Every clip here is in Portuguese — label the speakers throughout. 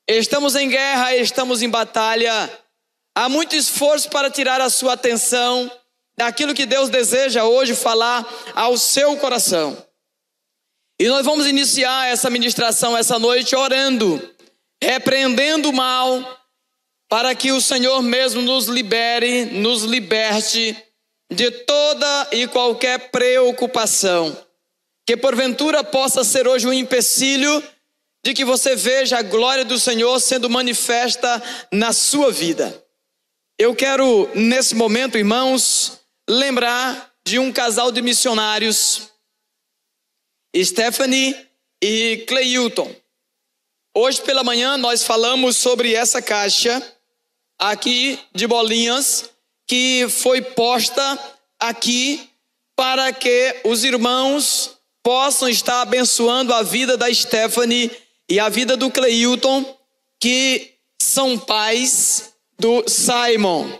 Speaker 1: Estamos em guerra, estamos em batalha. Há muito esforço para tirar a sua atenção daquilo que Deus deseja hoje falar ao seu coração. E nós vamos iniciar essa ministração essa noite orando, repreendendo o mal, para que o Senhor mesmo nos libere, nos liberte de toda e qualquer preocupação, que porventura possa ser hoje um empecilho de que você veja a glória do Senhor sendo manifesta na sua vida. Eu quero, nesse momento, irmãos, lembrar de um casal de missionários, Stephanie e Cleilton. Hoje pela manhã nós falamos sobre essa caixa aqui de bolinhas que foi posta aqui para que os irmãos possam estar abençoando a vida da Stephanie e a vida do Cleilton, que são pais do Simon.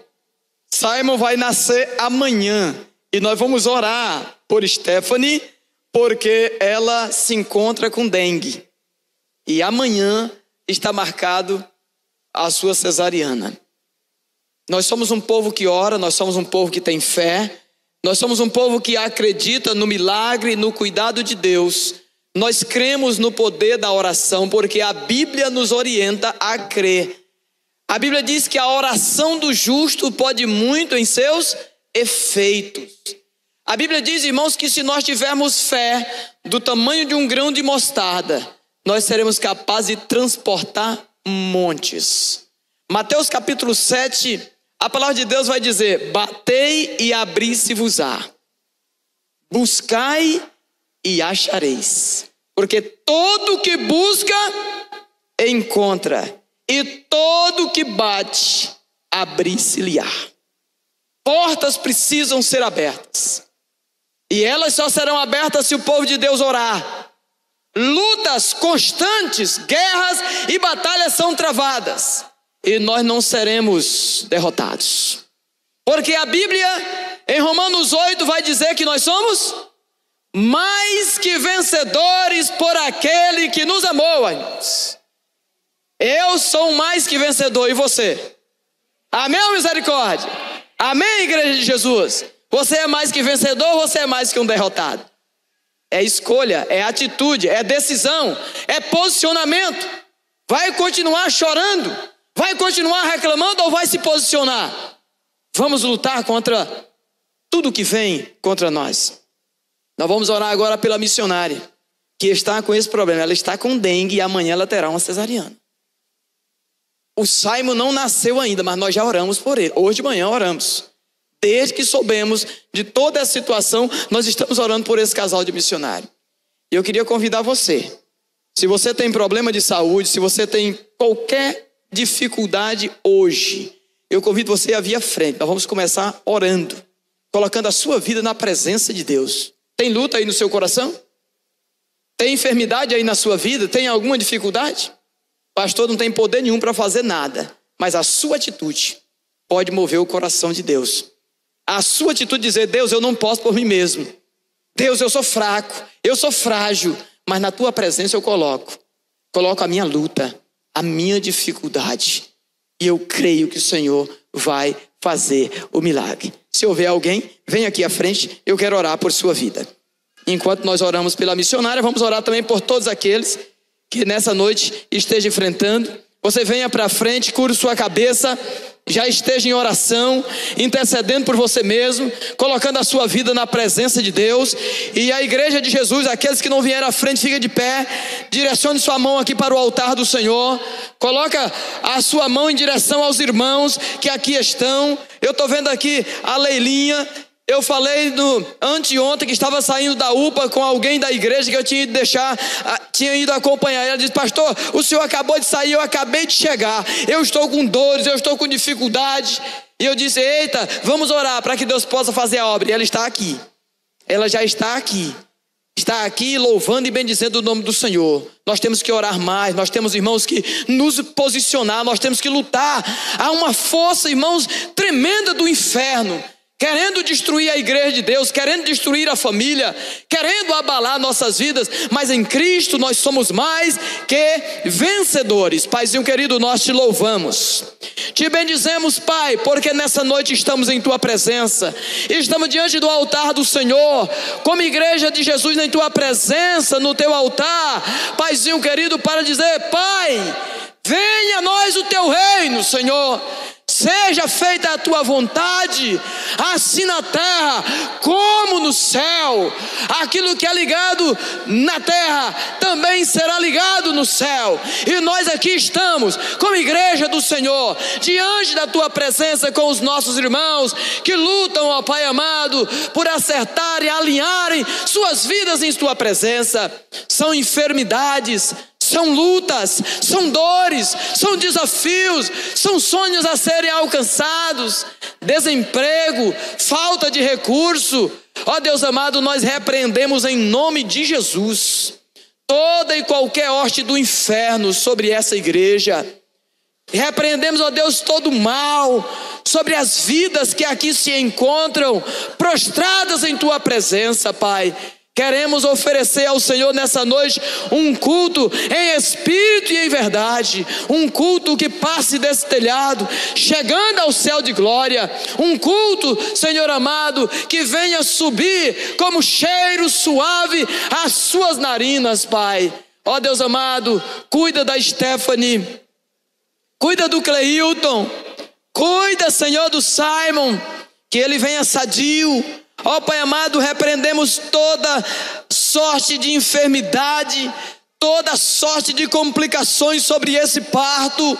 Speaker 1: Simon vai nascer amanhã e nós vamos orar por Stephanie, porque ela se encontra com dengue. E amanhã está marcado a sua cesariana. Nós somos um povo que ora, nós somos um povo que tem fé, nós somos um povo que acredita no milagre, no cuidado de Deus. Nós cremos no poder da oração, porque a Bíblia nos orienta a crer. A Bíblia diz que a oração do justo pode muito em seus efeitos. A Bíblia diz, irmãos, que se nós tivermos fé do tamanho de um grão de mostarda, nós seremos capazes de transportar montes. Mateus capítulo 7, a palavra de Deus vai dizer: batei e abri-se-vos-á, buscai e achareis, porque todo que busca, encontra, e todo que bate, abrir-se-lhe-á. Portas precisam ser abertas, e elas só serão abertas se o povo de Deus orar. Lutas constantes, guerras e batalhas são travadas, e nós não seremos derrotados, porque a Bíblia em Romanos 8 vai dizer que nós somos mais que vencedores por aquele que nos amou, irmãos. Eu sou mais que vencedor, e você? Amém, misericórdia? Amém, igreja de Jesus? Você é mais que vencedor, você é mais que um derrotado. É escolha, é atitude, é decisão, é posicionamento. Vai continuar chorando? Vai continuar reclamando ou vai se posicionar? Vamos lutar contra tudo que vem contra nós. Nós vamos orar agora pela missionária que está com esse problema. Ela está com dengue e amanhã ela terá uma cesariana. O Simon não nasceu ainda, mas nós já oramos por ele. Hoje de manhã oramos. Desde que soubemos de toda essa situação, nós estamos orando por esse casal de missionário. E eu queria convidar você. Se você tem problema de saúde, se você tem qualquer dificuldade hoje, eu convido você a vir à frente. Nós vamos começar orando, colocando a sua vida na presença de Deus. Tem luta aí no seu coração? Tem enfermidade aí na sua vida? Tem alguma dificuldade? Pastor, não tem poder nenhum para fazer nada, mas a sua atitude pode mover o coração de Deus. A sua atitude dizer: Deus, eu não posso por mim mesmo. Deus, eu sou fraco, eu sou frágil, mas na tua presença eu coloco a minha luta, a minha dificuldade, e eu creio que o Senhor vai fazer o milagre. Se houver alguém, vem aqui à frente, eu quero orar por sua vida. Enquanto nós oramos pela missionária, vamos orar também por todos aqueles que nessa noite estejam enfrentando. Você venha para frente, cure sua cabeça, já esteja em oração, intercedendo por você mesmo, colocando a sua vida na presença de Deus. E a igreja de Jesus, aqueles que não vieram à frente, fica de pé, direcione sua mão aqui para o altar do Senhor, coloca a sua mão em direção aos irmãos que aqui estão. Eu estou vendo aqui a Leilinha. Eu falei anteontem que estava saindo da UPA com alguém da igreja que eu tinha ido acompanhar. Ela disse: pastor, o senhor acabou de sair, eu acabei de chegar, eu estou com dores, eu estou com dificuldade. E eu disse: eita, vamos orar para que Deus possa fazer a obra. E ela está aqui, ela já está aqui louvando e bendizendo o nome do Senhor. Nós temos que orar mais, nós temos, irmãos, que nos posicionar, nós temos que lutar. Há uma força, irmãos, tremenda do inferno querendo destruir a igreja de Deus, querendo destruir a família, querendo abalar nossas vidas, mas em Cristo nós somos mais que vencedores. Paizinho querido, nós te louvamos, te bendizemos, Pai, porque nessa noite estamos em tua presença, estamos diante do altar do Senhor, como igreja de Jesus em tua presença, no teu altar, Paizinho querido, para dizer: Pai, venha a nós o teu reino, Senhor. Seja feita a tua vontade, assim na terra como no céu. Aquilo que é ligado na terra também será ligado no céu. E nós aqui estamos como igreja do Senhor, diante da tua presença, com os nossos irmãos que lutam, ó Pai amado, por acertarem, alinharem suas vidas em tua presença. São enfermidades, são lutas, são dores, são desafios, são sonhos a serem alcançados, desemprego, falta de recurso. Ó Deus amado, nós repreendemos em nome de Jesus toda e qualquer hoste do inferno sobre essa igreja. Repreendemos, ó Deus, todo mal sobre as vidas que aqui se encontram prostradas em tua presença, Pai. Queremos oferecer ao Senhor nessa noite um culto em espírito e em verdade, um culto que passe desse telhado, chegando ao céu de glória, um culto, Senhor amado, que venha subir como cheiro suave às suas narinas, Pai. Ó Deus amado, cuida da Stephanie, cuida do Cleilton, cuida, Senhor, do Simon, que ele venha sadio. Ó Pai amado, repreendemos toda sorte de enfermidade, toda sorte de complicações sobre esse parto.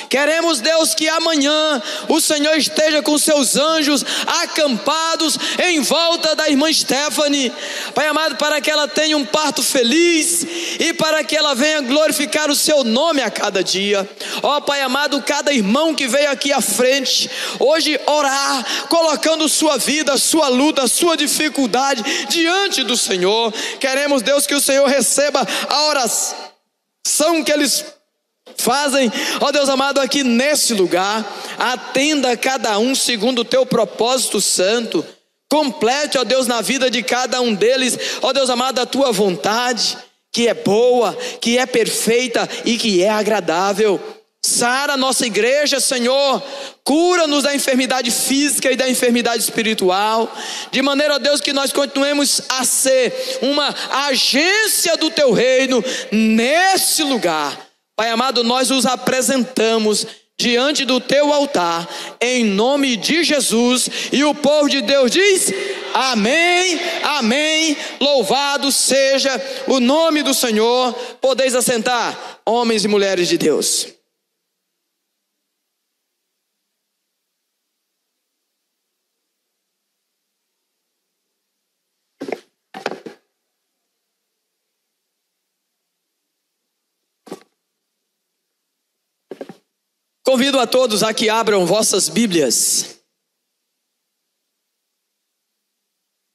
Speaker 1: Queremos, Deus, que amanhã o Senhor esteja com seus anjos acampados em volta da irmã Stephanie, Pai amado, para que ela tenha um parto feliz e para que ela venha glorificar o seu nome a cada dia. Ó Pai amado, cada irmão que veio aqui à frente hoje orar, colocando sua vida, sua luta, sua dificuldade diante do Senhor, queremos, Deus, que o Senhor receba a oração que eles fazem, ó Deus amado, aqui nesse lugar. Atenda a cada um segundo o teu propósito santo. Complete, ó Deus, na vida de cada um deles, ó Deus amado, a tua vontade, que é boa, que é perfeita e que é agradável. Sara a nossa igreja, Senhor, cura-nos da enfermidade física e da enfermidade espiritual, de maneira, ó Deus, que nós continuemos a ser uma agência do teu reino nesse lugar. Pai amado, nós os apresentamos diante do teu altar, em nome de Jesus, e o povo de Deus diz: amém, amém, louvado seja o nome do Senhor. Podeis assentar, homens e mulheres de Deus. Convido a todos a que abram vossas Bíblias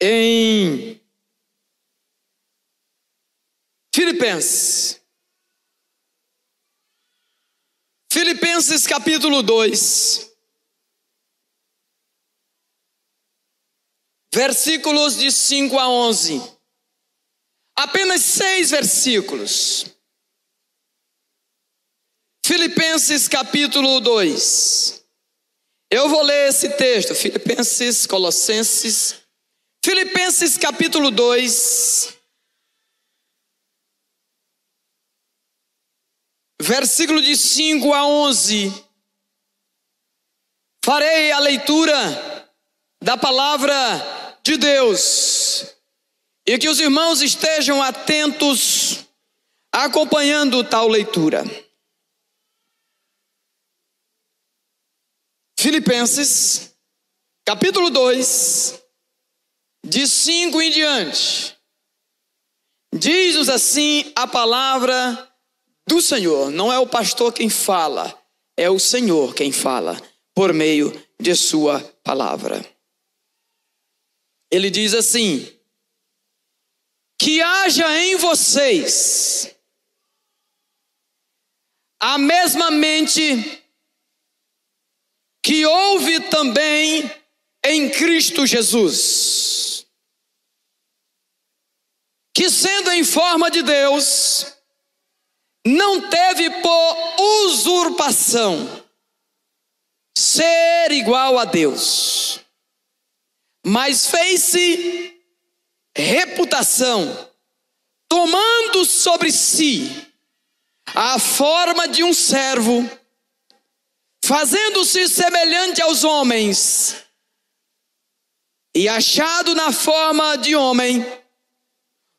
Speaker 1: em Filipenses. Filipenses capítulo 2, versículos de 5 a 11. Apenas 6 versículos. Filipenses capítulo 2. Eu vou ler esse texto, Filipenses, Colossenses. Filipenses capítulo 2, versículo de 5 a 11. Farei a leitura da palavra de Deus, e que os irmãos estejam atentos, acompanhando tal leitura. Filipenses, capítulo 2, de 5 em diante, diz-nos assim a palavra do Senhor. Não é o pastor quem fala, é o Senhor quem fala, por meio de sua palavra. Ele diz assim: que haja em vocês a mesma mente que houve também em Cristo Jesus, que sendo em forma de Deus, não teve por usurpação ser igual a Deus, mas fez-se reputação, tomando sobre si a forma de um servo, fazendo-se semelhante aos homens, e achado na forma de homem,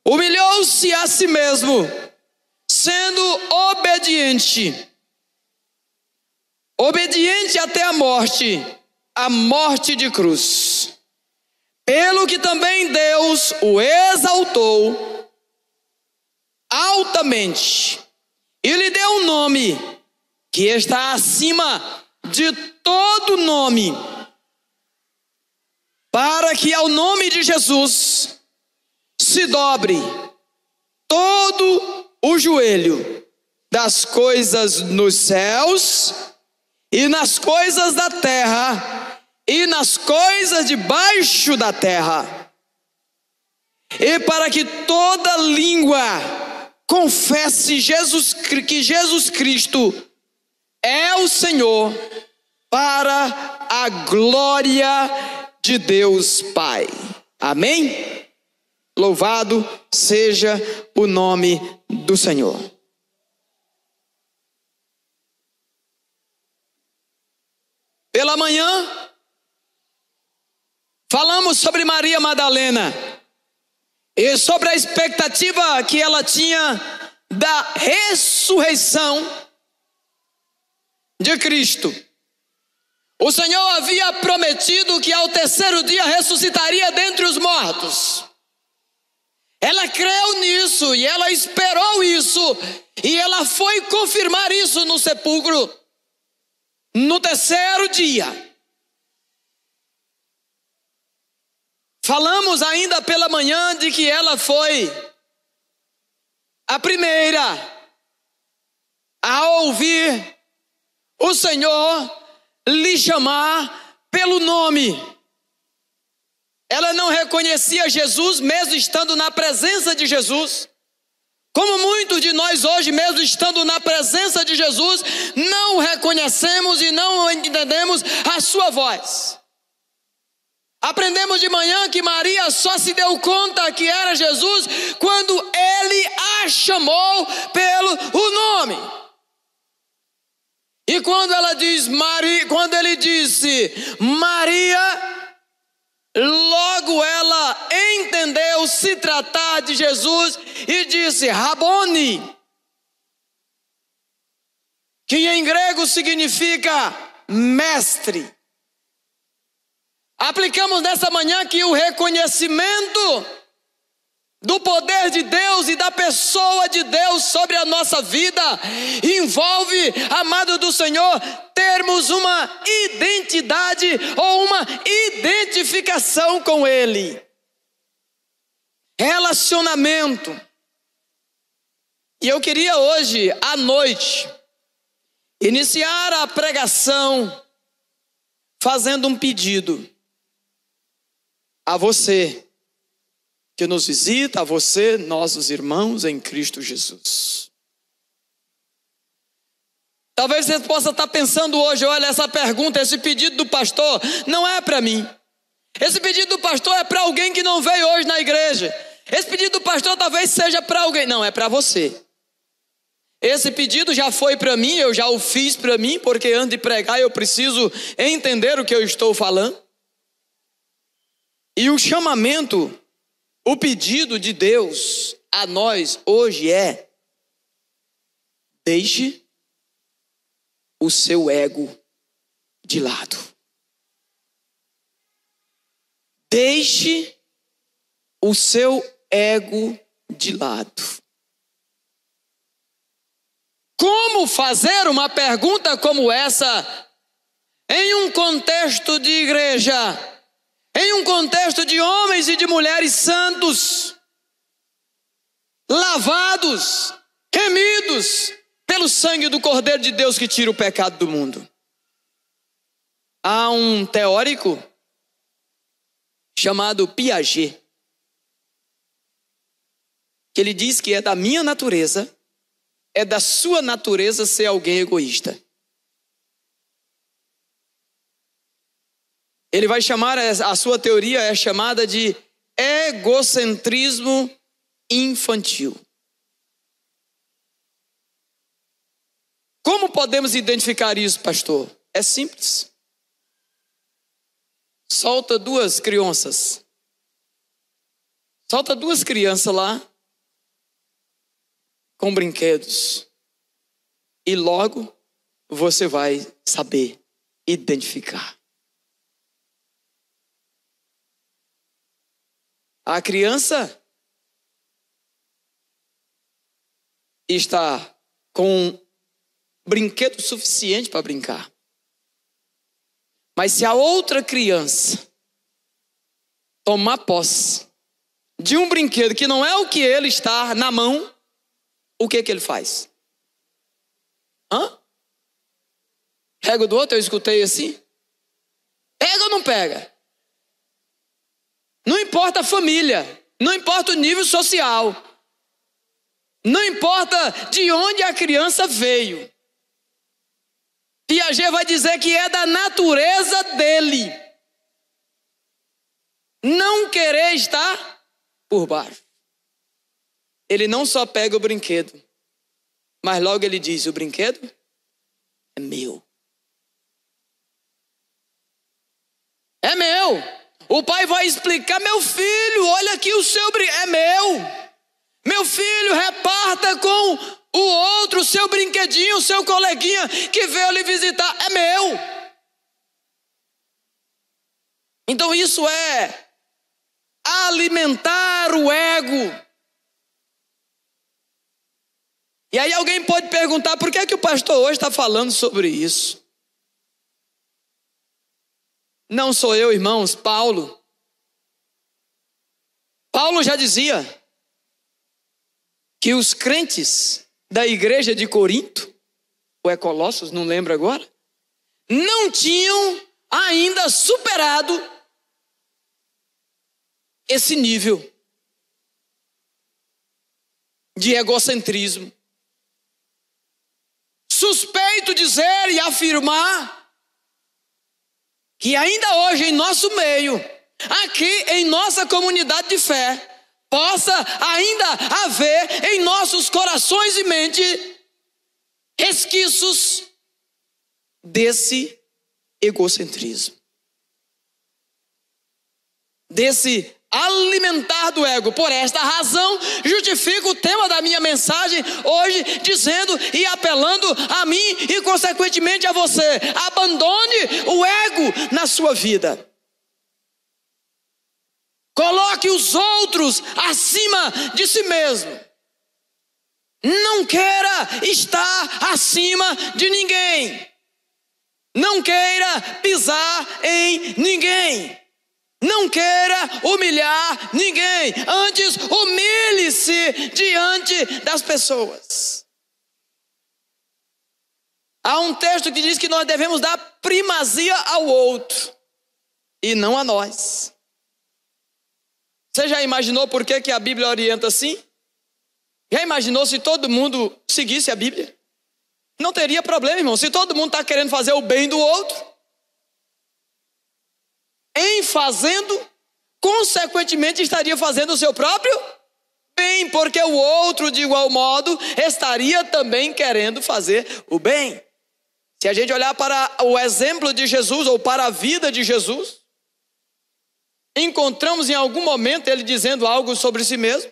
Speaker 1: humilhou-se a si mesmo, sendo obediente até a morte de cruz. Pelo que também Deus o exaltou altamente e lhe deu um nome que está acima de todo nome, para que ao nome de Jesus se dobre todo o joelho das coisas nos céus e nas coisas da terra e nas coisas debaixo da terra, e para que toda língua confesse que Jesus Cristo é o Senhor, para a glória de Deus Pai. Amém? Louvado seja o nome do Senhor. Pela manhã, falamos sobre Maria Madalena e sobre a expectativa que ela tinha da ressurreição de Cristo. O Senhor havia prometido que ao terceiro dia ressuscitaria dentre os mortos. Ela creu nisso e ela esperou isso, e ela foi confirmar isso no sepulcro no terceiro dia. Falamos ainda pela manhã de que ela foi a primeira a ouvir o Senhor lhe chamar pelo nome. Ela não reconhecia Jesus mesmo estando na presença de Jesus. Como muitos de nós hoje, mesmo estando na presença de Jesus, não reconhecemos e não entendemos a sua voz. Aprendemos de manhã que Maria só se deu conta que era Jesus quando ele a chamou pelo nome. E quando ela diz quando ele disse Maria, logo ela entendeu se tratar de Jesus e disse Raboni, que em grego significa mestre. Aplicamos nessa manhã que o reconhecimento do poder de Deus e da pessoa de Deus sobre a nossa vida envolve, amado do Senhor, termos uma identidade ou uma identificação com Ele. Relacionamento. E eu queria hoje à noite iniciar a pregação fazendo um pedido a você que nos visita, a você, nossos irmãos em Cristo Jesus. Talvez você possa estar pensando hoje, olha, essa pergunta, esse pedido do pastor não é para mim. Esse pedido do pastor é para alguém que não veio hoje na igreja. Esse pedido do pastor talvez seja para alguém. Não, é para você. Esse pedido já foi para mim, eu já o fiz para mim, porque antes de pregar eu preciso entender o que eu estou falando. E o chamamento, o pedido de Deus a nós hoje é: deixe o seu ego de lado. Deixe o seu ego de lado. Como fazer uma pergunta como essa em um contexto de igreja, em um contexto de homens e de mulheres santos, lavados, remidos pelo sangue do Cordeiro de Deus que tira o pecado do mundo? Há um teórico chamado Piaget, que ele diz que é da minha natureza, é da sua natureza ser alguém egoísta. Ele vai chamar, a sua teoria é chamada de egocentrismo infantil. Como podemos identificar isso, pastor? É simples. Solta duas crianças. Solta duas crianças lá com brinquedos. E logo você vai saber identificar. A criança está com brinquedo suficiente para brincar. Mas se a outra criança tomar posse de um brinquedo que não é o que ele está na mão, o que ele faz? Pega o do outro, eu escutei assim. Pega ou não pega? Não importa a família, não importa o nível social, não importa de onde a criança veio. Piaget vai dizer que é da natureza dele não querer estar por baixo. Ele não só pega o brinquedo, mas logo ele diz: o brinquedo é meu. É meu. O pai vai explicar: meu filho, olha aqui o seu brinquedo, é meu. Meu filho, reparta com o outro, o seu brinquedinho, o seu coleguinha que veio lhe visitar, é meu. Então isso é alimentar o ego. E aí alguém pode perguntar: por que o pastor hoje está falando sobre isso? Não sou eu, irmãos, Paulo já dizia que os crentes da igreja de Corinto, ou é Colossos, não lembro agora, não tinham ainda superado esse nível de egocentrismo. Suspeito dizer e afirmar que ainda hoje em nosso meio, aqui em nossa comunidade de fé, possa ainda haver em nossos corações e mente resquícios desse egocentrismo, desse alimentar do ego. Por esta razão, justifico o tema da minha mensagem hoje, dizendo e apelando a mim e consequentemente a você: abandone o ego na sua vida. Coloque os outros acima de si mesmo. Não queira estar acima de ninguém. Não queira pisar em ninguém. Não queira humilhar ninguém. Antes, humilhe-se diante das pessoas. Há um texto que diz que nós devemos dar primazia ao outro e não a nós. Você já imaginou por que a Bíblia orienta assim? Já imaginou se todo mundo seguisse a Bíblia? Não teria problema, irmão. Se todo mundo está querendo fazer o bem do outro, em fazendo, consequentemente estaria fazendo o seu próprio bem, porque o outro, de igual modo, estaria também querendo fazer o bem. Se a gente olhar para o exemplo de Jesus, ou para a vida de Jesus, encontramos em algum momento ele dizendo algo sobre si mesmo.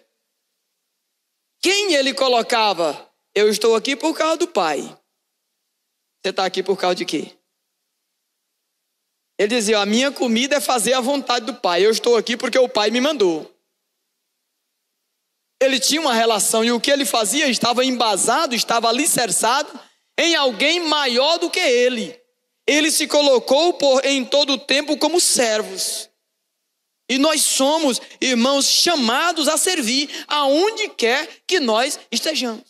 Speaker 1: Quem ele colocava? Eu estou aqui por causa do Pai. Você está aqui por causa de quê? Ele dizia: a minha comida é fazer a vontade do Pai. Eu estou aqui porque o Pai me mandou. Ele tinha uma relação, e o que ele fazia estava embasado, estava alicerçado em alguém maior do que ele. Ele se colocou em todo o tempo como servos. E nós somos, irmãos, chamados a servir aonde quer que nós estejamos.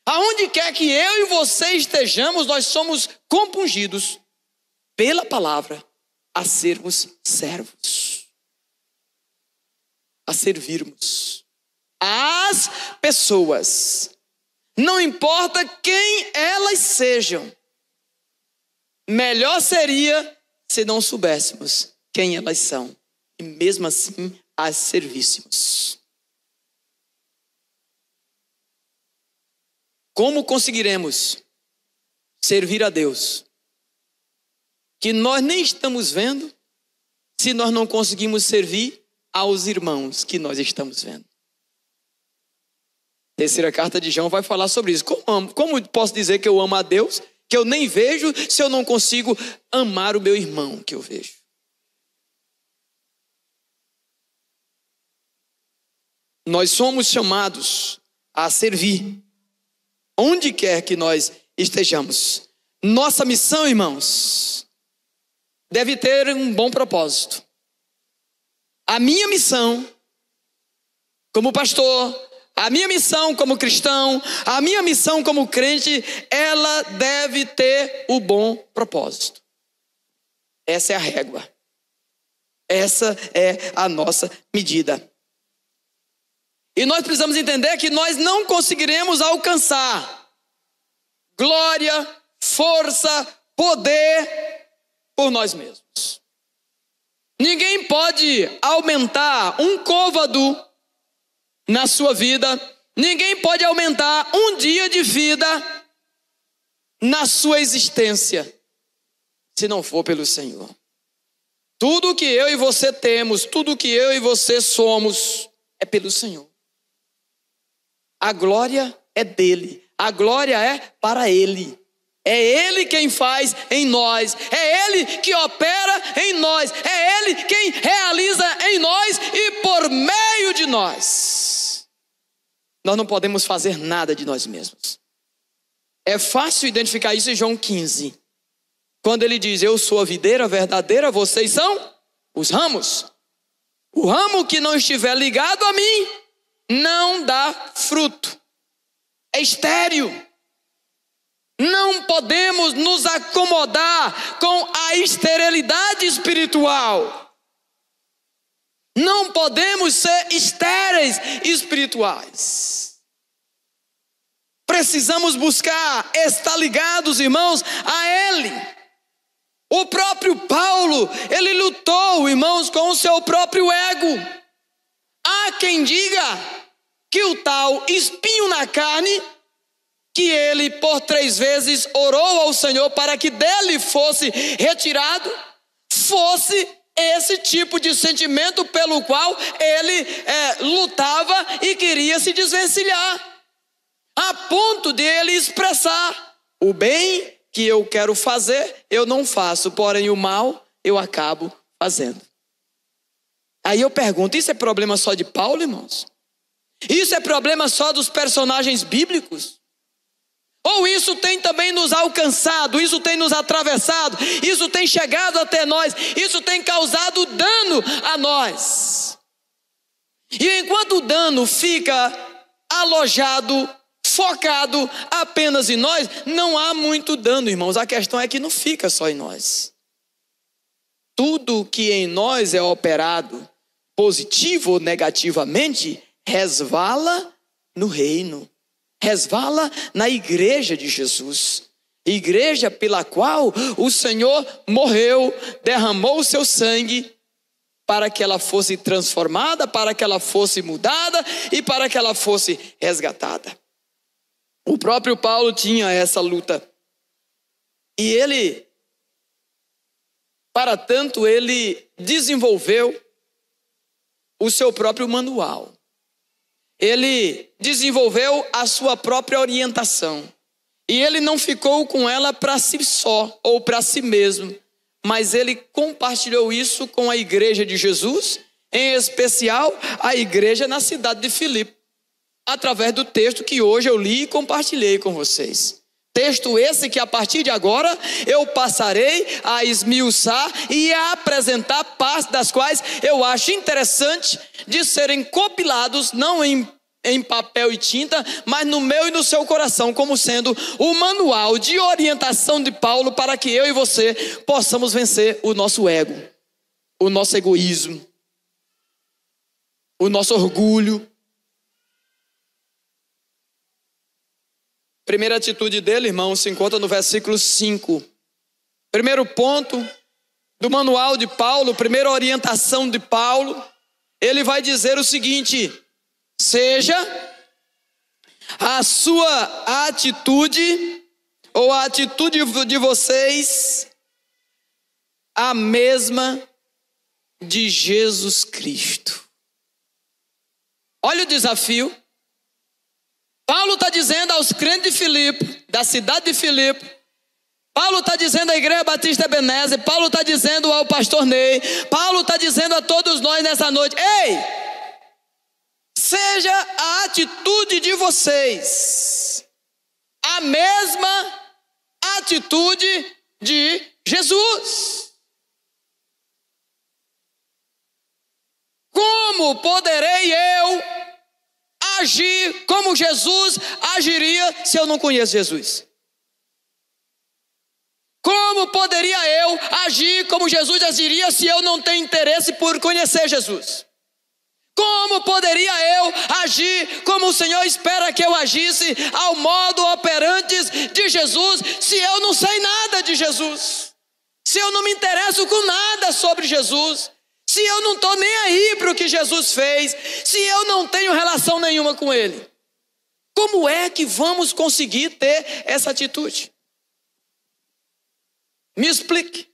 Speaker 1: Aonde quer que eu e você estejamos, nós somos compungidos pela palavra a sermos servos. a servirmos as pessoas, não importa quem elas sejam. Melhor seria se não soubéssemos quem elas são e mesmo assim as servíssemos. Como conseguiremos servir a Deus que nós nem estamos vendo, se nós não conseguimos servir aos irmãos que nós estamos vendo? Terceira carta de João vai falar sobre isso. Como posso dizer que eu amo a Deus, que eu nem vejo, se eu não consigo amar o meu irmão que eu vejo? Nós somos chamados a servir, onde quer que nós estejamos. Nossa missão, irmãos, deve ter um bom propósito. A minha missão como pastor, a minha missão como cristão, a minha missão como crente, ela deve ter o bom propósito. Essa é a régua. Essa é a nossa medida. E nós precisamos entender que nós não conseguiremos alcançar glória, força, poder por nós mesmos. Ninguém pode aumentar um côvado na sua vida. Ninguém pode aumentar um dia de vida na sua existência, se não for pelo Senhor. Tudo que eu e você temos, tudo que eu e você somos, é pelo Senhor. A glória é dele, a glória é para ele. É ele quem faz em nós, é ele que opera em nós, é ele quem realiza em nós e por meio de nós. Nós não podemos fazer nada de nós mesmos. É fácil identificar isso em João 15, quando ele diz: eu sou a videira verdadeira, vocês são os ramos. O ramo que não estiver ligado a mim não dá fruto, é estéril. Não podemos nos acomodar com a esterilidade espiritual. Não podemos ser estéreis espirituais. Precisamos buscar estar ligados, irmãos, a Ele. O próprio Paulo, ele lutou, irmãos, com o seu próprio ego. Há quem diga que o tal espinho na carne, que ele por 3 vezes orou ao Senhor para que dele fosse retirado, fosse esse tipo de sentimento pelo qual ele lutava e queria se desvencilhar, a ponto de ele expressar: o bem que eu quero fazer, eu não faço, porém o mal eu acabo fazendo. Aí eu pergunto, isso é problema só de Paulo, irmãos? Isso é problema só dos personagens bíblicos? Ou isso tem também nos alcançado, isso tem nos atravessado, isso tem chegado até nós, isso tem causado dano a nós? E enquanto o dano fica alojado, focado apenas em nós, não há muito dano, irmãos. A questão é que não fica só em nós. Tudo que em nós é operado, positivo ou negativamente, resvala no reino, resvala na igreja de Jesus, igreja pela qual o Senhor morreu, derramou o seu sangue, para que ela fosse transformada, para que ela fosse mudada e para que ela fosse resgatada. O próprio Paulo tinha essa luta, e ele, para tanto, ele desenvolveu o seu próprio manual. Ele desenvolveu a sua própria orientação. E ele não ficou com ela para si só ou para si mesmo, mas ele compartilhou isso com a igreja de Jesus, em especial a igreja na cidade de Filipe, através do texto que hoje eu li e compartilhei com vocês. Texto esse que a partir de agora eu passarei a esmiuçar e a apresentar partes das quais eu acho interessante de serem compilados, não em papel e tinta, mas no meu e no seu coração, como sendo o manual de orientação de Paulo para que eu e você possamos vencer o nosso ego, o nosso egoísmo. o nosso orgulho. Primeira atitude dele, irmão, se encontra no versículo 5. Primeiro ponto do manual de Paulo, primeira orientação de Paulo, ele vai dizer o seguinte: seja a sua atitude, ou a atitude de vocês, a mesma de Jesus Cristo. Olha o desafio. Paulo está dizendo aos crentes de Filipe, da cidade de Filipe, Paulo está dizendo à Igreja Batista Ebenezer, Paulo está dizendo ao pastor Ney, Paulo está dizendo a todos nós nessa noite: ei, seja a atitude de vocês a mesma atitude de Jesus. Como poderei eu agir como Jesus agiria se eu não conheço Jesus? Como poderia eu agir como Jesus agiria se eu não tenho interesse por conhecer Jesus? Como poderia eu agir como o Senhor espera que eu agisse ao modo operantes de Jesus se eu não sei nada de Jesus? Se eu não me interesso com nada sobre Jesus? Se eu não estou nem aí para o que Jesus fez? Se eu não tenho relação nenhuma com Ele? Como é que vamos conseguir ter essa atitude? Me explique.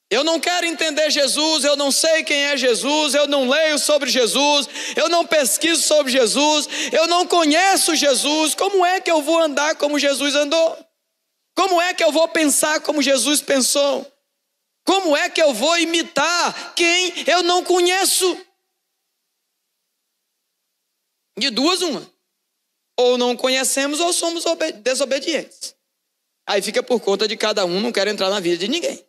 Speaker 1: Eu não quero entender Jesus, eu não sei quem é Jesus, eu não leio sobre Jesus, eu não pesquiso sobre Jesus, eu não conheço Jesus. Como é que eu vou andar como Jesus andou? Como é que eu vou pensar como Jesus pensou? Como é que eu vou imitar quem eu não conheço? De duas uma: ou não conhecemos ou somos desobedientes. Aí fica por conta de cada um, não quero entrar na vida de ninguém.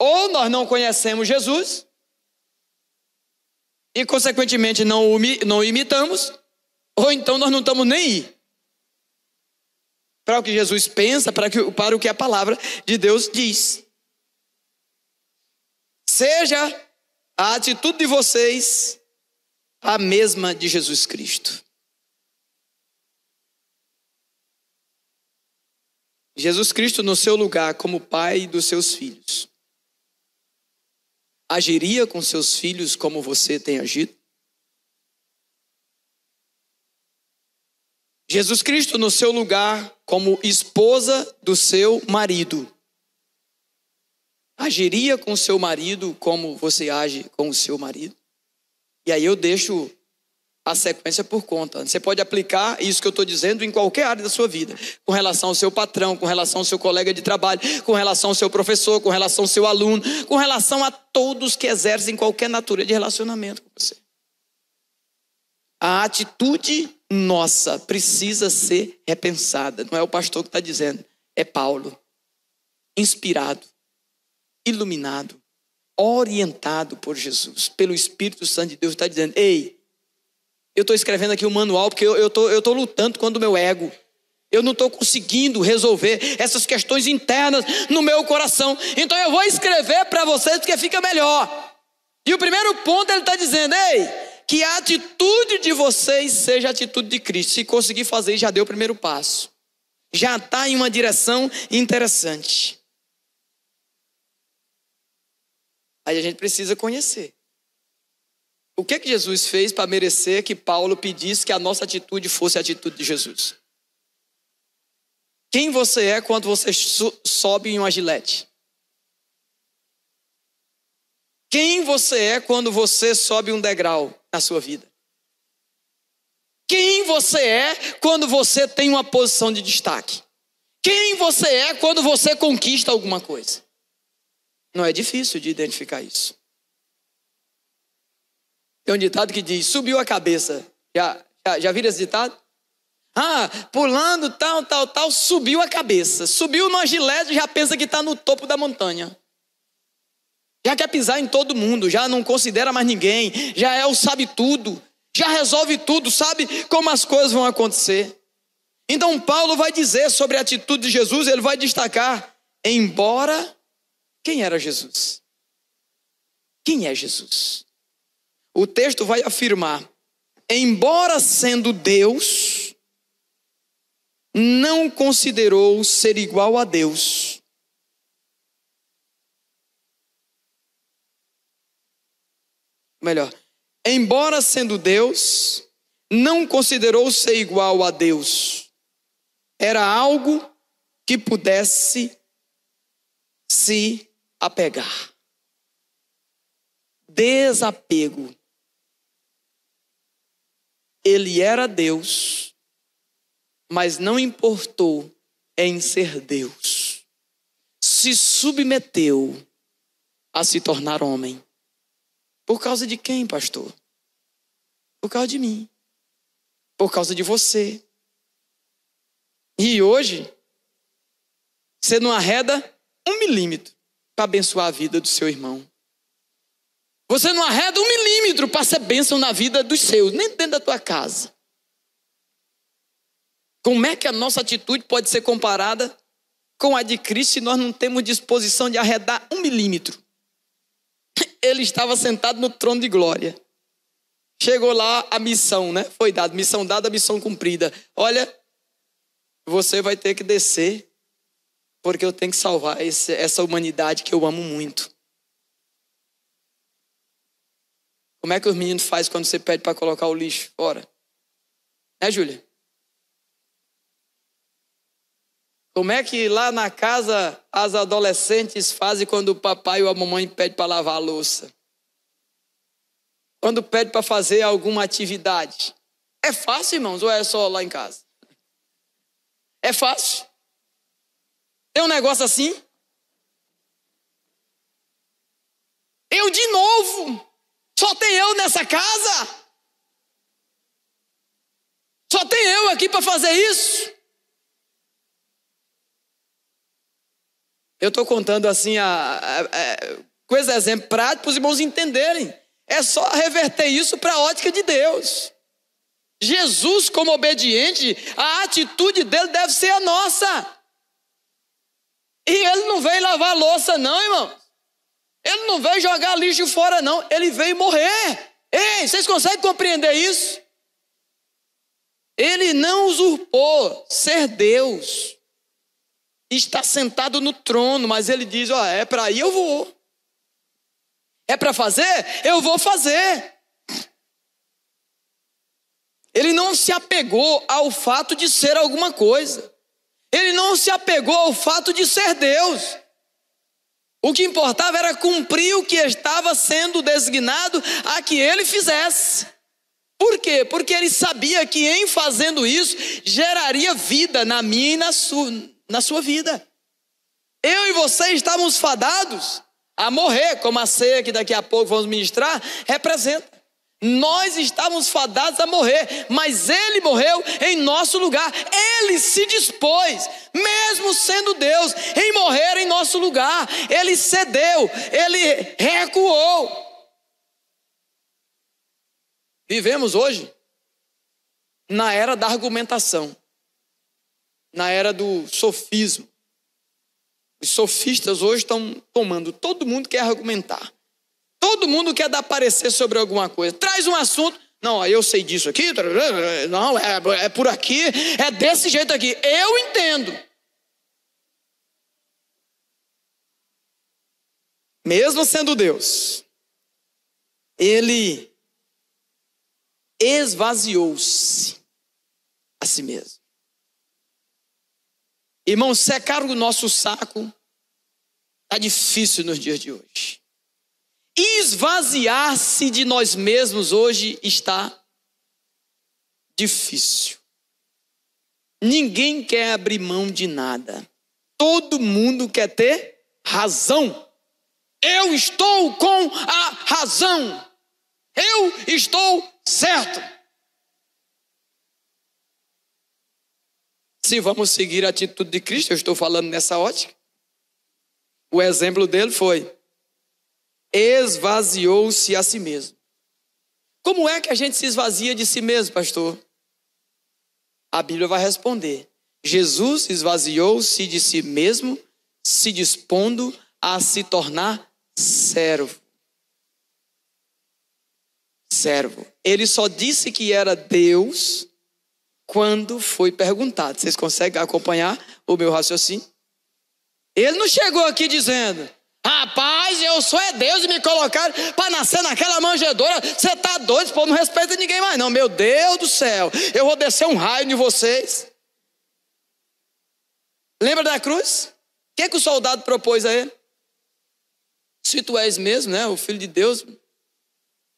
Speaker 1: Ou nós não conhecemos Jesus e consequentemente não imitamos, ou então nós não estamos nem aí para o que Jesus pensa, para o que a palavra de Deus diz. Seja a atitude de vocês a mesma de Jesus Cristo. Jesus Cristo, no seu lugar como pai dos seus filhos, agiria com seus filhos como você tem agido? Jesus Cristo, no seu lugar como esposa do seu marido, agiria com seu marido como você age com o seu marido? E aí eu deixo a sequência por conta. Você pode aplicar isso que eu estou dizendo em qualquer área da sua vida, com relação ao seu patrão, com relação ao seu colega de trabalho, com relação ao seu professor, com relação ao seu aluno, com relação a todos que exercem qualquer natureza de relacionamento com você. A atitude nossa precisa ser repensada. Não é o pastor que está dizendo, é Paulo, inspirado, iluminado, orientado por Jesus, pelo Espírito Santo de Deus, está dizendo: ei, eu estou escrevendo aqui um manual porque eu estou lutando contra o meu ego. Eu não estou conseguindo resolver essas questões internas no meu coração. Então eu vou escrever para vocês porque fica melhor. E o primeiro ponto ele está dizendo: ei, que a atitude de vocês seja a atitude de Cristo. Se conseguir fazer, já deu o primeiro passo. Já está em uma direção interessante. Aí a gente precisa conhecer. O que Jesus fez para merecer que Paulo pedisse que a nossa atitude fosse a atitude de Jesus? Quem você é quando você sobe em uma gilete? Quem você é quando você sobe um degrau na sua vida? Quem você é quando você tem uma posição de destaque? Quem você é quando você conquista alguma coisa? Não é difícil de identificar isso. Tem um ditado que diz: subiu a cabeça. Já viram esse ditado? Pulando, tal, subiu a cabeça. Subiu numa gilete, já pensa que está no topo da montanha. Já quer pisar em todo mundo, já não considera mais ninguém, já é o sabe tudo, já resolve tudo, sabe como as coisas vão acontecer. Então Paulo vai dizer sobre a atitude de Jesus, ele vai destacar: embora, quem era Jesus? Quem é Jesus? O texto vai afirmar: embora sendo Deus, não considerou ser igual a Deus. Melhor, embora sendo Deus, não considerou ser igual a Deus. Era algo que pudesse se apegar. Desapego. Ele era Deus, mas não importou em ser Deus. Se submeteu a se tornar homem. Por causa de quem, pastor? Por causa de mim. Por causa de você. E hoje, você não arreda 1 milímetro para abençoar a vida do seu irmão. Você não arreda 1 milímetro para ser bênção na vida dos seus, nem dentro da tua casa. Como é que a nossa atitude pode ser comparada com a de Cristo se nós não temos disposição de arredar 1 milímetro? Ele estava sentado no trono de glória. Chegou lá a missão, né? Foi dada, missão dada, missão cumprida. Olha, você vai ter que descer, porque eu tenho que salvar essa humanidade que eu amo muito. Como é que os meninos fazem quando você pede para colocar o lixo fora? Né, Júlia? Como é que lá na casa as adolescentes fazem quando o papai ou a mamãe pede para lavar a louça? Quando pede para fazer alguma atividade? É fácil, irmãos, ou é só lá em casa? É fácil? Tem um negócio assim? Eu de novo? Só tem eu nessa casa? Só tem eu aqui para fazer isso? Eu estou contando assim coisa, exemplo prático para os irmãos entenderem. É só reverter isso para a ótica de Deus. Jesus, como obediente, a atitude dele deve ser a nossa. E ele não veio lavar a louça não, irmão. Ele não veio jogar lixo fora não. Ele veio morrer. Ei, vocês conseguem compreender isso? Ele não usurpou ser Deus. Está sentado no trono, mas ele diz, ó, é para ir, eu vou. É para fazer? Eu vou fazer. Ele não se apegou ao fato de ser alguma coisa. Ele não se apegou ao fato de ser Deus. O que importava era cumprir o que estava sendo designado a que ele fizesse. Por quê? Porque ele sabia que em fazendo isso, geraria vida na minha e na sua vida. Eu e você estávamos fadados a morrer, como a ceia que daqui a pouco vamos ministrar, representa. Nós estávamos fadados a morrer, mas ele morreu em nosso lugar. Ele se dispôs, mesmo sendo Deus, em morrer em nosso lugar. Ele cedeu, ele recuou. Vivemos hoje na era da argumentação, na era do sofismo. Os sofistas hoje estão tomando, todo mundo quer argumentar. Todo mundo quer dar parecer sobre alguma coisa. Traz um assunto. Não, eu sei disso aqui. Não, é por aqui. É desse jeito aqui. Eu entendo. Mesmo sendo Deus, ele esvaziou-se a si mesmo. Irmãos, secar o nosso saco está difícil nos dias de hoje. Esvaziar-se de nós mesmos hoje está difícil. Ninguém quer abrir mão de nada. Todo mundo quer ter razão. Eu estou com a razão. Eu estou certo. Se vamos seguir a atitude de Cristo, eu estou falando nessa ótica. O exemplo dele foi: esvaziou-se a si mesmo. Como é que a gente se esvazia de si mesmo, pastor? A Bíblia vai responder: Jesus esvaziou-se de si mesmo, se dispondo a se tornar servo. servo. Ele só disse que era Deus quando foi perguntado. Vocês conseguem acompanhar o meu raciocínio? Ele não chegou aqui dizendo: rapaz, eu sou Deus e me colocaram para nascer naquela manjedoura. Você está doido, esse povo não respeita ninguém mais não. Meu Deus do céu, eu vou descer um raio em vocês. Lembra da cruz? O que o soldado propôs a ele? Se tu és mesmo, né, o filho de Deus.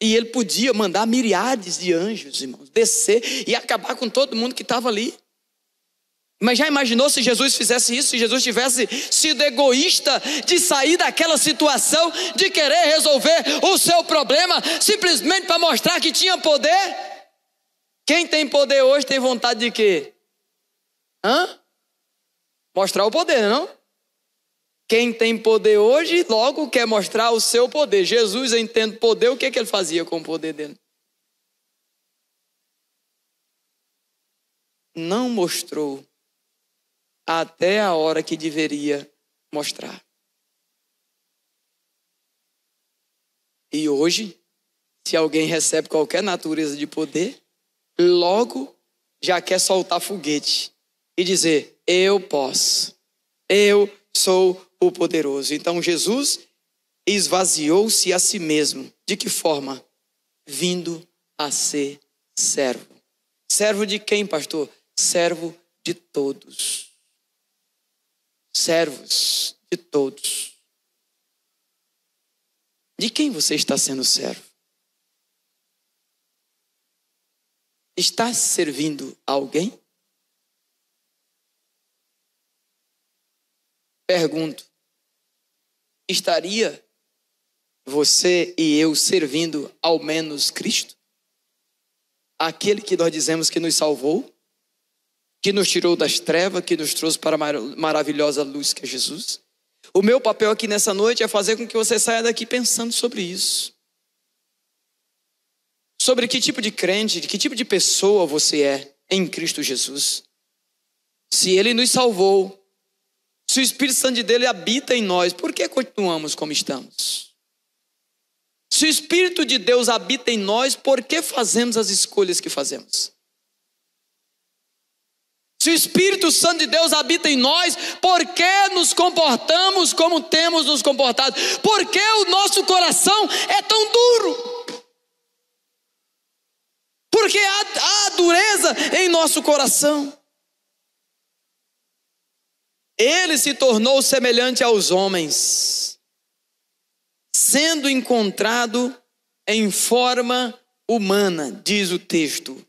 Speaker 1: E ele podia mandar miríades de anjos, irmãos, descer e acabar com todo mundo que estava ali. Mas já imaginou se Jesus fizesse isso? Se Jesus tivesse sido egoísta de sair daquela situação, de querer resolver o seu problema, simplesmente para mostrar que tinha poder? Quem tem poder hoje tem vontade de quê? Mostrar o poder, não? Quem tem poder hoje, logo quer mostrar o seu poder. Jesus, entende poder, o que ele fazia com o poder dele? Não mostrou até a hora que deveria mostrar. E hoje, se alguém recebe qualquer natureza de poder, logo já quer soltar foguete e dizer: eu posso, eu sou o poderoso. Então Jesus esvaziou-se a si mesmo. De que forma? Vindo a ser servo. Servo de quem, pastor? Servo de todos. Servos de todos. De quem você está sendo servo? Está servindo a alguém? Pergunto: estaria você e eu servindo ao menos Cristo? Aquele que nós dizemos que nos salvou, que nos tirou das trevas, que nos trouxe para a maravilhosa luz que é Jesus? O meu papel aqui nessa noite é fazer com que você saia daqui pensando sobre isso. Sobre que tipo de crente, de que tipo de pessoa você é em Cristo Jesus. Se Ele nos salvou, se o Espírito Santo de Deus habita em nós, por que continuamos como estamos? Se o Espírito de Deus habita em nós, por que fazemos as escolhas que fazemos? Se o Espírito Santo de Deus habita em nós, por que nos comportamos como temos nos comportado? Por que o nosso coração é tão duro? Porque há dureza em nosso coração. Ele se tornou semelhante aos homens, sendo encontrado em forma humana, diz o texto.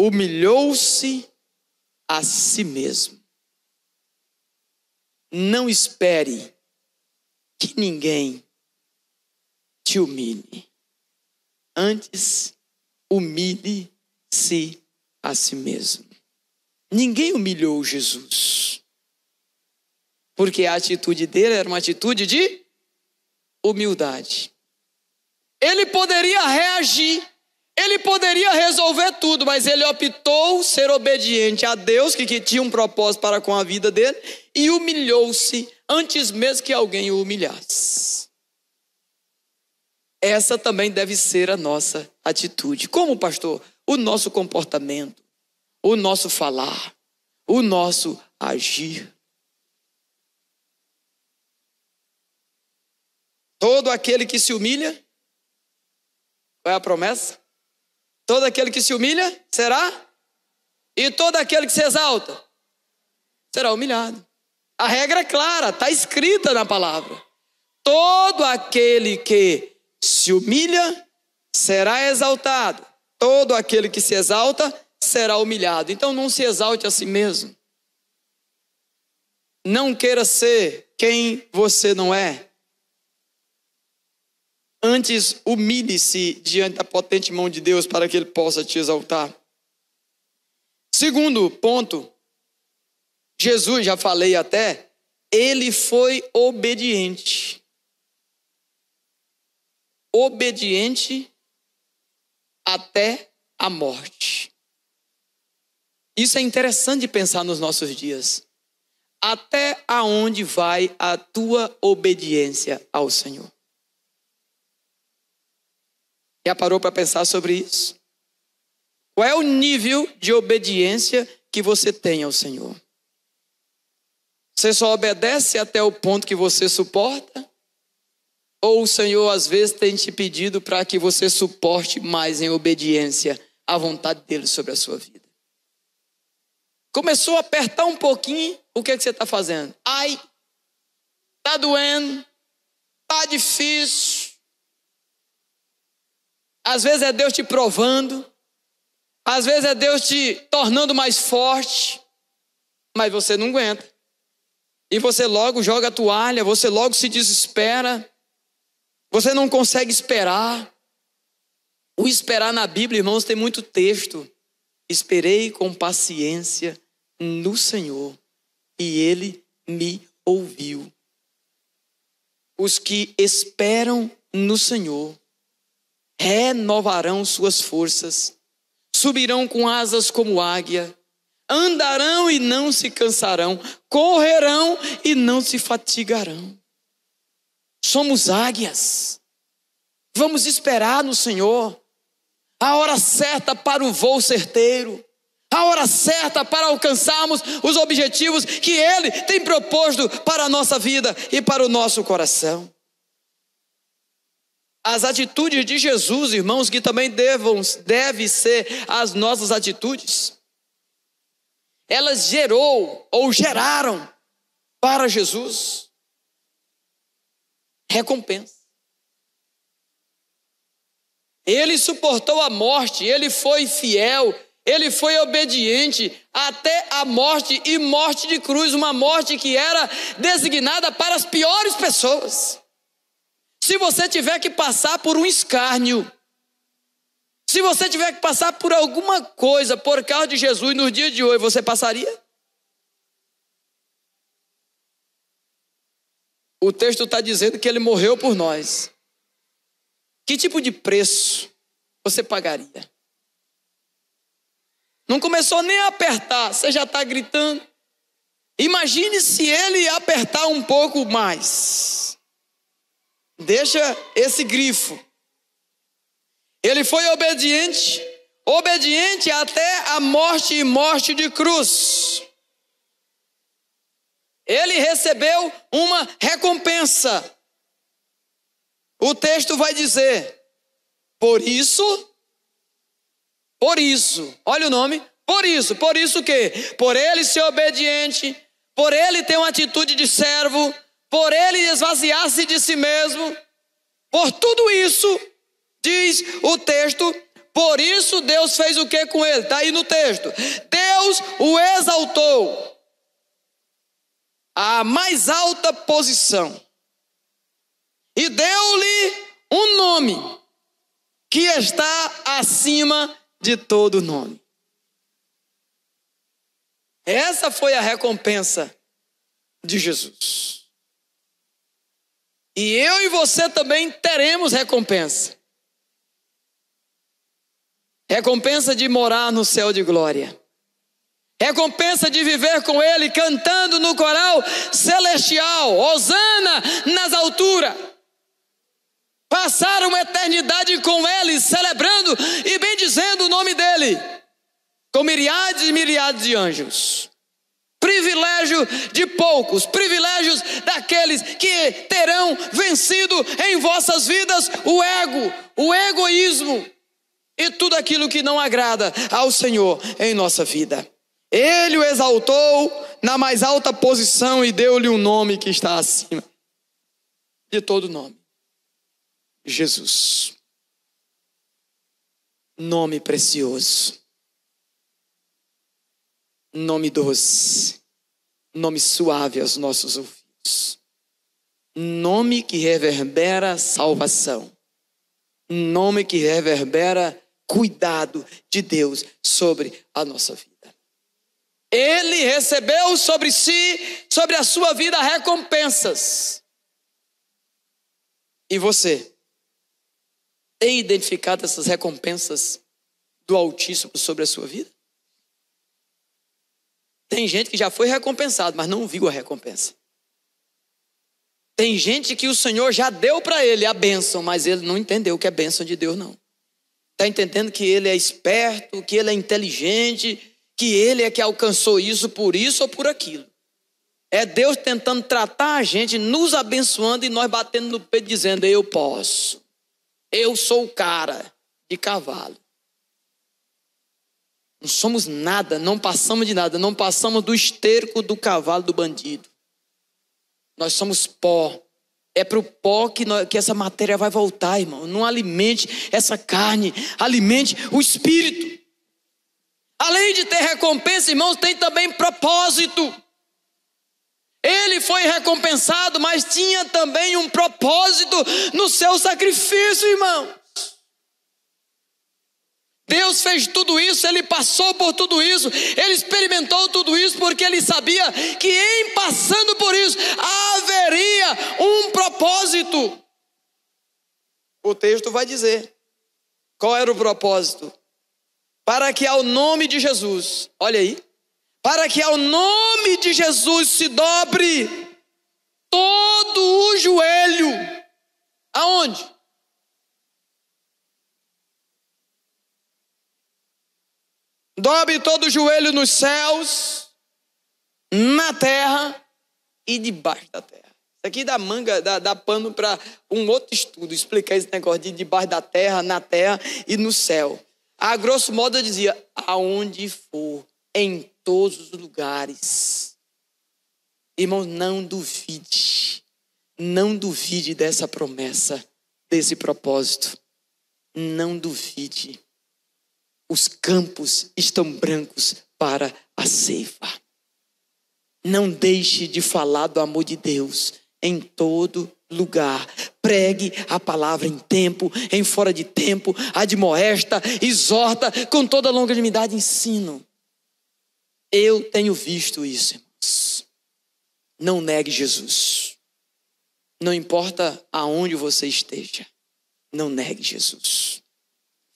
Speaker 1: Humilhou-se a si mesmo. Não espere que ninguém te humilhe. Antes, humilhe-se a si mesmo. Ninguém humilhou Jesus, porque a atitude dele era uma atitude de humildade. Ele poderia reagir, ele poderia resolver tudo, mas ele optou ser obediente a Deus, que tinha um propósito para com a vida dele, e humilhou-se antes mesmo que alguém o humilhasse. Essa também deve ser a nossa atitude. Como, pastor? O nosso comportamento, o nosso falar, o nosso agir. Todo aquele que se humilha, qual é a promessa? Todo aquele que se humilha será, e todo aquele que se exalta será humilhado. A regra é clara, está escrita na palavra. Todo aquele que se humilha será exaltado. Todo aquele que se exalta será humilhado. Então não se exalte a si mesmo. Não queira ser quem você não é. Antes, humilhe-se diante da potente mão de Deus para que Ele possa te exaltar. Segundo ponto, Jesus, já falei até, Ele foi obediente. Obediente até a morte. Isso é interessante de pensar nos nossos dias. Até aonde vai a tua obediência ao Senhor? Já parou para pensar sobre isso? Qual é o nível de obediência que você tem ao Senhor? Você só obedece até o ponto que você suporta? Ou o Senhor às vezes tem te pedido para que você suporte mais em obediência à vontade dele sobre a sua vida? Começou a apertar um pouquinho, o que você está fazendo? Ai, está doendo, está difícil. Às vezes é Deus te provando, às vezes é Deus te tornando mais forte, mas você não aguenta. E você logo joga a toalha, você logo se desespera, você não consegue esperar. O esperar na Bíblia, irmãos, tem muito texto. Esperei com paciência no Senhor, e Ele me ouviu. Os que esperam no Senhor renovarão suas forças, subirão com asas como águia, andarão e não se cansarão, correrão e não se fatigarão. Somos águias, vamos esperar no Senhor, a hora certa para o voo certeiro, a hora certa para alcançarmos os objetivos que Ele tem proposto para a nossa vida e para o nosso coração. As atitudes de Jesus, irmãos, que também devem ser as nossas atitudes, elas geraram para Jesus recompensa. Ele suportou a morte, ele foi fiel, ele foi obediente até a morte, e morte de cruz, uma morte que era designada para as piores pessoas. Se você tiver que passar por um escárnio, se você tiver que passar por alguma coisa por causa de Jesus nos dias de hoje, você passaria? O texto está dizendo que ele morreu por nós. Que tipo de preço você pagaria? Não começou nem a apertar, você já está gritando. Imagine se ele apertar um pouco mais. Deixa esse grifo. Ele foi obediente até a morte e morte de cruz. Ele recebeu uma recompensa. O texto vai dizer, por isso, olha o nome, por isso o quê? Por ele ser obediente, por ele ter uma atitude de servo, por ele esvaziar-se de si mesmo, por tudo isso, diz o texto, por isso Deus fez o que com ele? Está aí no texto. Deus o exaltou à mais alta posição e deu-lhe um nome que está acima de todo nome. Essa foi a recompensa de Jesus. E eu e você também teremos recompensa. Recompensa de morar no céu de glória. Recompensa de viver com Ele, cantando no coral celestial, Hosana nas alturas. Passar uma eternidade com Ele, celebrando e bendizendo o nome dEle, com milhares e milhares de anjos. Privilégio de poucos, privilégios daqueles que terão vencido em vossas vidas o ego, o egoísmo e tudo aquilo que não agrada ao Senhor em nossa vida. Ele o exaltou na mais alta posição e deu-lhe um nome que está acima de todo nome. Jesus. Nome precioso. Nome doce. Nome suave aos nossos ouvidos. Nome que reverbera salvação. Nome que reverbera cuidado de Deus sobre a nossa vida. Ele recebeu sobre si, sobre a sua vida, recompensas. E você tem identificado essas recompensas do Altíssimo sobre a sua vida? Tem gente que já foi recompensado, mas não viu a recompensa. Tem gente que o Senhor já deu para ele a bênção, mas ele não entendeu que é bênção de Deus, não. Está entendendo que ele é esperto, que ele é inteligente, que ele é que alcançou isso por isso ou por aquilo. É Deus tentando tratar a gente, nos abençoando e nós batendo no peito dizendo: eu posso. Eu sou o cara de cavalo. Não somos nada, não passamos de nada, não passamos do esterco do cavalo do bandido. Nós somos pó. É para o pó que essa matéria vai voltar, irmão. Não alimente essa carne, alimente o espírito. Além de ter recompensa, irmãos, tem também propósito. Ele foi recompensado, mas tinha também um propósito no seu sacrifício, irmãos. Deus fez tudo isso, ele passou por tudo isso, ele experimentou tudo isso, porque ele sabia que em passando por isso, haveria um propósito. O texto vai dizer, qual era o propósito? Para que ao nome de Jesus, olha aí, para que ao nome de Jesus se dobre todo o joelho. Aonde? Dobre todo o joelho nos céus, na terra e debaixo da terra. Isso aqui dá manga, dá pano para um outro estudo, explicar esse negócio de debaixo da terra, na terra e no céu. A grosso modo eu dizia, aonde for, em todos os lugares. Irmãos, não duvide dessa promessa, desse propósito. Não duvide. Os campos estão brancos para a ceifa. Não deixe de falar do amor de Deus em todo lugar. Pregue a palavra em tempo, em fora de tempo, admoesta, exorta, com toda longanimidade ensino. Eu tenho visto isso, irmãos. Não negue Jesus. Não importa aonde você esteja, não negue Jesus.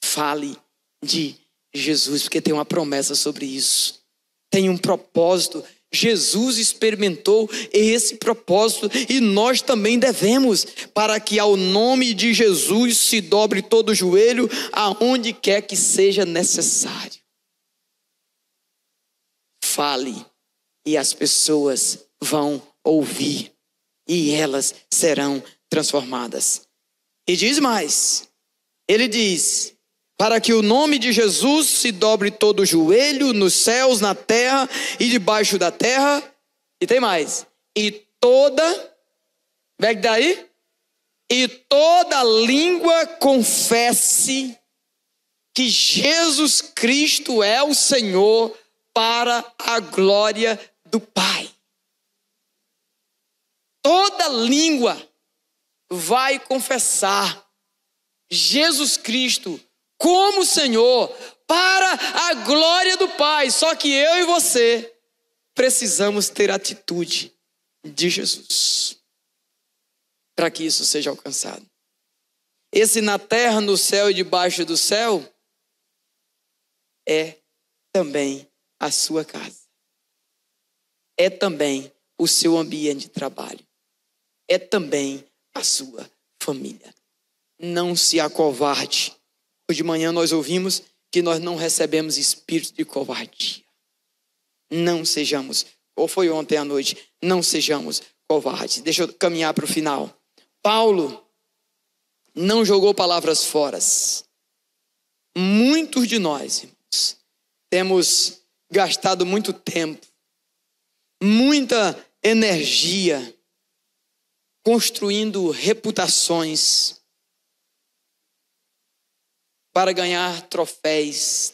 Speaker 1: Fale de Jesus, porque tem uma promessa sobre isso. Tem um propósito. Jesus experimentou esse propósito e nós também devemos, para que ao nome de Jesus se dobre todo o joelho, aonde quer que seja necessário. Fale e as pessoas vão ouvir e elas serão transformadas. E diz mais, ele diz, para que o nome de Jesus se dobre todo o joelho nos céus, na terra e debaixo da terra. E tem mais. E toda, pega daí, e toda língua confesse que Jesus Cristo é o Senhor, para a glória do Pai. Toda língua vai confessar Jesus Cristo como Senhor, para a glória do Pai. Só que eu e você precisamos ter a atitude de Jesus para que isso seja alcançado. Esse na terra, no céu e debaixo do céu é também a sua casa. É também o seu ambiente de trabalho. É também a sua família. Não se acovarde. Hoje de manhã nós ouvimos que nós não recebemos espírito de covardia. Não sejamos, ou foi ontem à noite, não sejamos covardes. Deixa eu caminhar para o final. Paulo não jogou palavras fora. Muitos de nós, irmãos, temos gastado muito tempo, muita energia, construindo reputações para ganhar troféus,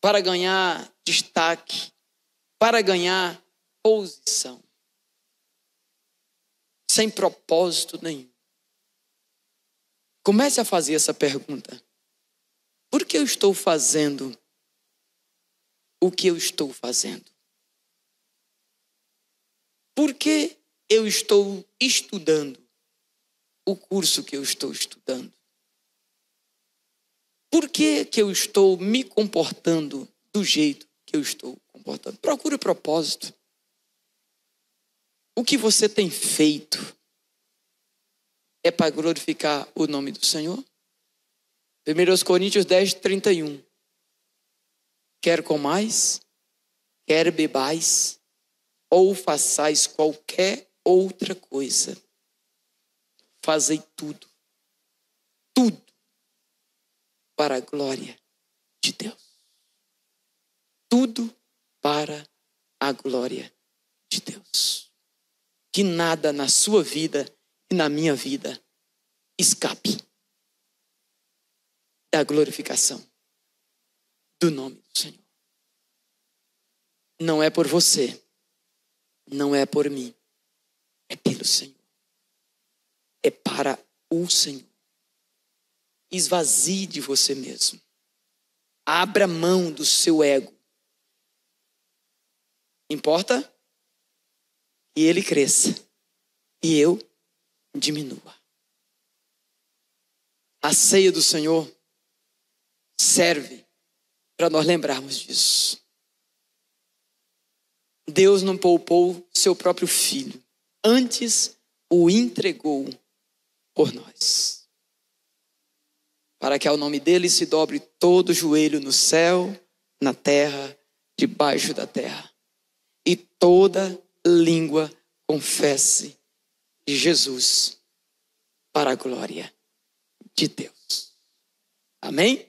Speaker 1: para ganhar destaque, para ganhar posição, sem propósito nenhum. Comece a fazer essa pergunta: por que eu estou fazendo o que eu estou fazendo? Por que eu estou estudando o curso que eu estou estudando? Por que eu estou me comportando do jeito que eu estou comportando? Procure o propósito. O que você tem feito é para glorificar o nome do Senhor? 1 Coríntios 10, 31. Quer comais, quer bebais, ou façais qualquer outra coisa, fazei tudo para a glória de Deus. Tudo para a glória de Deus. Que nada na sua vida e na minha vida escape da glorificação do nome do Senhor. Não é por você, não é por mim, é pelo Senhor. É para o Senhor. Esvazie de você mesmo. Abra mão do seu ego. Importa que ele cresça e eu diminua. A ceia do Senhor serve para nós lembrarmos disso. Deus não poupou seu próprio filho, antes o entregou por nós, para que ao nome dele se dobre todo joelho no céu, na terra, debaixo da terra, e toda língua confesse de Jesus para a glória de Deus. Amém?